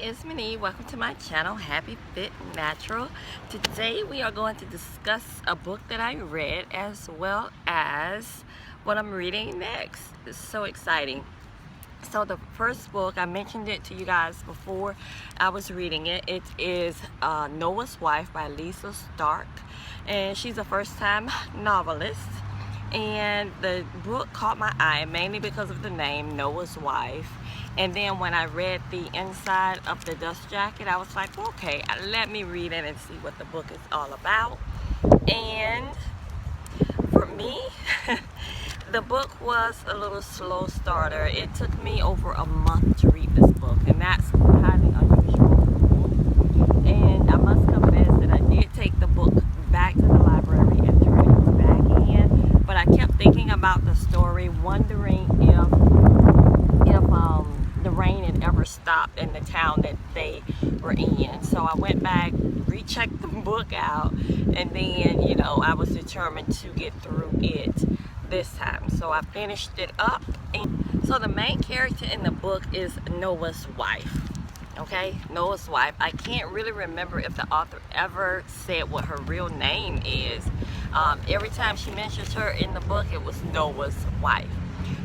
it's Minnie. Welcome to my channel, Happy Fit Natural. Today we are going to discuss a book that I read as well as what I'm reading next. It's so exciting. So the first book, I mentioned it to you guys before I was reading it. It is Noah's Wife by Lisa Starck, and she's a first-time novelist. And the book caught my eye mainly because of the name, Noah's Wife. And then when I read the inside of the dust jacket, I was like, okay, let me read it and see what the book is all about. And for me, the book was a little slow starter. It took me over a month to read this book, and that's highly unusual. And I must confess that I did take the book back to the library and turn it back in, but I kept thinking about the story, wondering if the rain had ever stopped in the town that they were in. So I went back, rechecked the book out, and then, you know, I was determined to get through it this time. So I finished it up. And so the main character in the book is Noah's wife. Okay, Noah's wife. I can't really remember if the author ever said what her real name is. Every time she mentions her in the book, it was Noah's wife.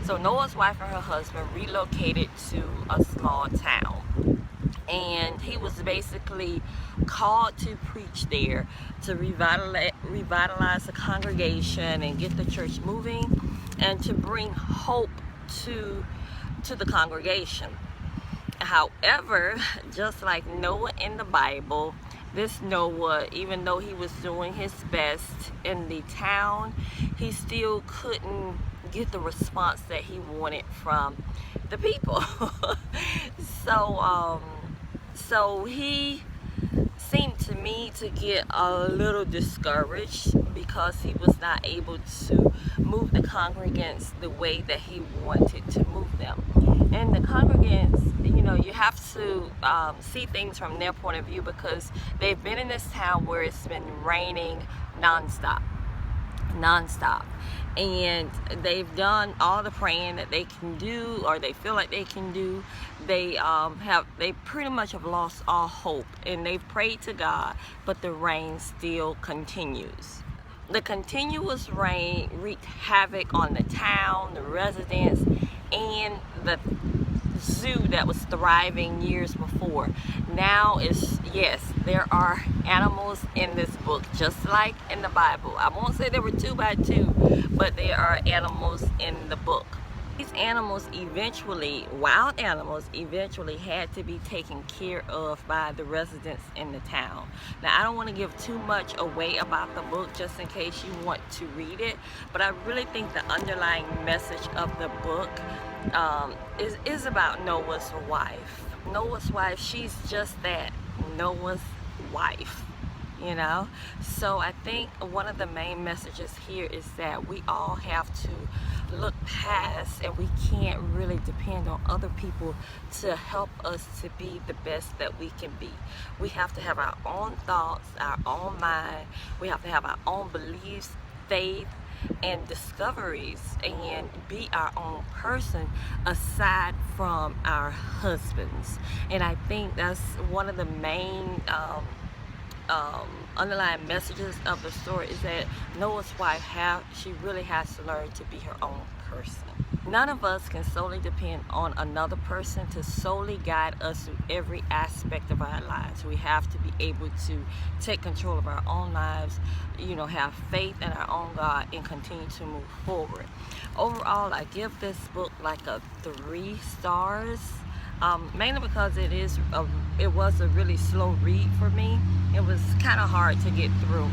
So Noah's wife and her husband relocated to a small town, and he was basically called to preach there to revitalize the congregation and get the church moving and to bring hope to the congregation. However, just like Noah in the Bible, this Noah, even though he was doing his best in the town, he still couldn't get the response that he wanted from the people. So he seemed to me to get a little discouraged because he was not able to move the congregants the way that he wanted to move them. And the congregants, you know, you have to see things from their point of view, because they've been in this town where it's been raining nonstop, and they've done all the praying that they can do, or they feel like they can do. They pretty much have lost all hope, and they've prayed to God, but the rain still continues. The continuous rain wreaked havoc on the town, the residents, and the zoo that was thriving years before. Now yes, there are animals in this book, just like in the Bible. I won't say there were 2 by 2, but there are animals in the book. These animals wild animals eventually had to be taken care of by the residents in the town. Now, I don't want to give too much away about the book just in case you want to read it, but I really think the underlying message of the book is about Noah's wife. Noah's wife, she's just that, Noah's wife, you know. So I think one of the main messages here is that we all have to look past, and we can't really depend on other people to help us to be the best that we can be. We have to have our own thoughts, our own mind. We have to have our own beliefs, faith, and discoveries, and be our own person aside from our husbands. And I think that's one of the main underlying messages of the story, is that Noah's wife, she really has to learn to be her own person. None of us can solely depend on another person to solely guide us through every aspect of our lives. We have to be able to take control of our own lives, you know, have faith in our own God, and continue to move forward. Overall, I give this book like a 3 stars. Mainly because it was a really slow read for me. It was kind of hard to get through,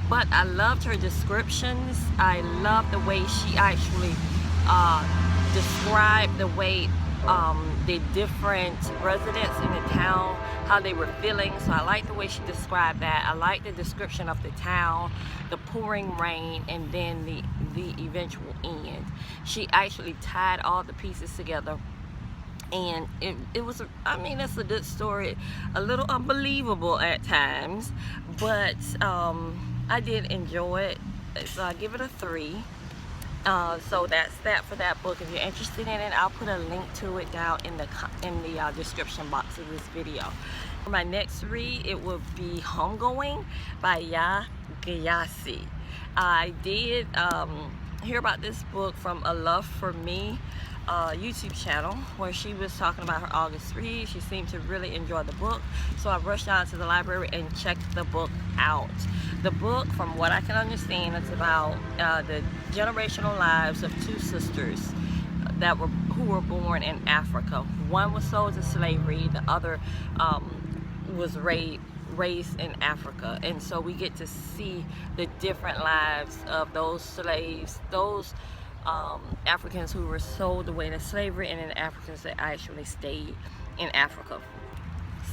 but I loved her descriptions. I loved the way she actually described the way the different residents in the town, how they were feeling. So I like the way she described that. I like the description of the town, the pouring rain, and then the eventual end. She actually tied all the pieces together. And it was, I mean, it's a good story, a little unbelievable at times, but I did enjoy it, so I give it a 3. So that's that for that book. If you're interested in it, I'll put a link to it down in the description box of this video. For my next read, it will be Homegoing by Yaa Gyasi. I did hear about this book from A Love for Me YouTube channel, where she was talking about her August read. She seemed to really enjoy the book, so I rushed down to the library and checked the book out. The book, from what I can understand, it's about the generational lives of two sisters who were born in Africa. One was sold to slavery, the other was raised in Africa, and so we get to see the different lives of those slaves, those Africans who were sold away to slavery, and then Africans that actually stayed in Africa.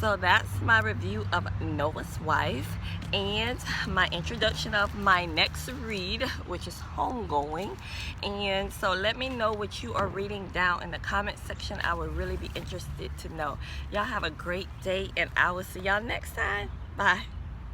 So that's my review of Noah's Wife and my introduction of my next read, which is Homegoing. And so let me know what you are reading down in the comment section. I would really be interested to know. Y'all have a great day, and I will see y'all next time. Bye.